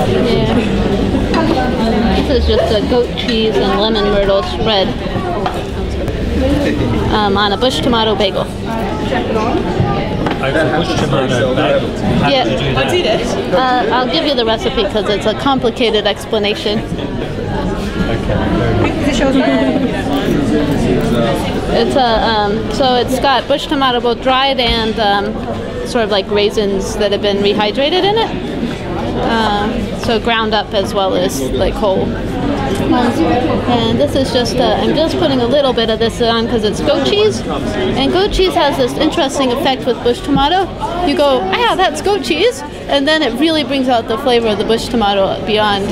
Yeah. This is just a goat cheese and lemon myrtle spread on a bush tomato bagel. Bush tomato bagel. Yeah. How do you do that? I'll give you the recipe because it's a complicated explanation. It's so it's got bush tomato both dried and sort of like raisins that have been rehydrated in it. So ground up as well as like whole. And this is just, I'm just putting a little bit of this on because it's goat cheese. And goat cheese has this interesting effect with bush tomato. You go, ah, that's goat cheese. And then it really brings out the flavor of the bush tomato beyond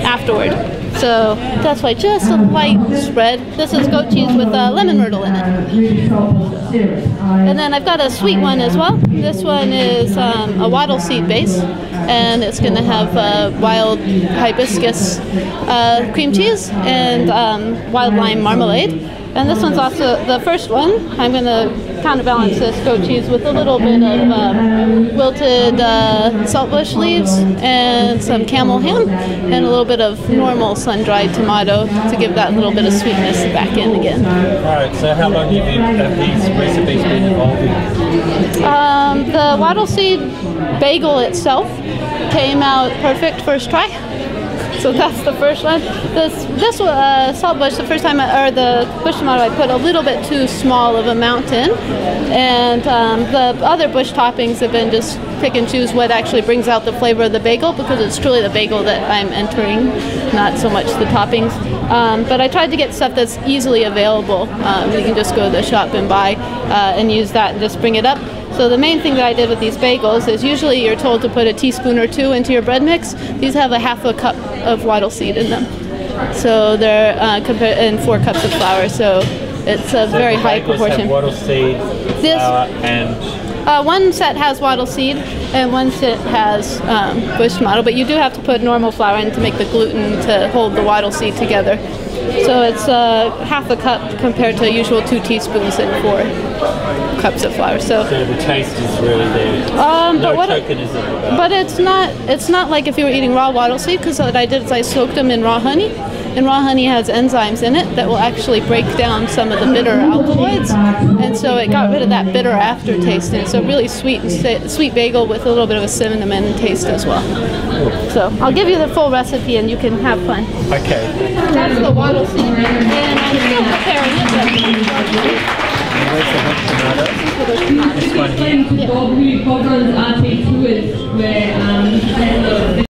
afterward. So that's why just a light spread. This is goat cheese with lemon myrtle in it. And then I've got a sweet one as well. This one is a wattle seed base. And it's going to have wild hibiscus cream cheese and wild lime marmalade. And this one's also the first one. I'm going to counterbalance this goat cheese with a little bit of wilted saltbush leaves and some camel ham and a little bit of normal sun-dried tomato to give that little bit of sweetness back in again. Alright, so how long have these recipes been evolving? The wattle seed bagel itself came out perfect first try. So that's the first one. This saltbush, the first time, or the bush tomato, I put a little bit too small of a amount in, and the other bush toppings have been just pick and choose what actually brings out the flavor of the bagel, because it's truly the bagel that I'm entering, not so much the toppings. But I tried to get stuff that's easily available. You can just go to the shop and buy and use that and just bring it up. So the main thing that I did with these bagels is usually you're told to put a teaspoon or two into your bread mix. These have a half a cup of wattle seed in them. So they're and 4 cups of flour. So it's a very high proportion. Have wattle seed, flour, and one set has wattle seed and one set has bush tomato, but you do have to put normal flour in to make the gluten to hold the wattle seed together. So it's half a cup compared to usual 2 teaspoons and 4 cups of flour. So the taste is really there. But it's not like if you were eating raw wattle seed, because what I did is I soaked them in raw honey. And raw honey has enzymes in it that will actually break down some of the bitter alkaloids, and so it got rid of that bitter aftertaste. And so really sweet bagel with a little bit of a cinnamon taste as well. So I'll give you the full recipe and you can have fun. Okay. That's the wattle seed, and I'm still preparing it. This one here. Yeah.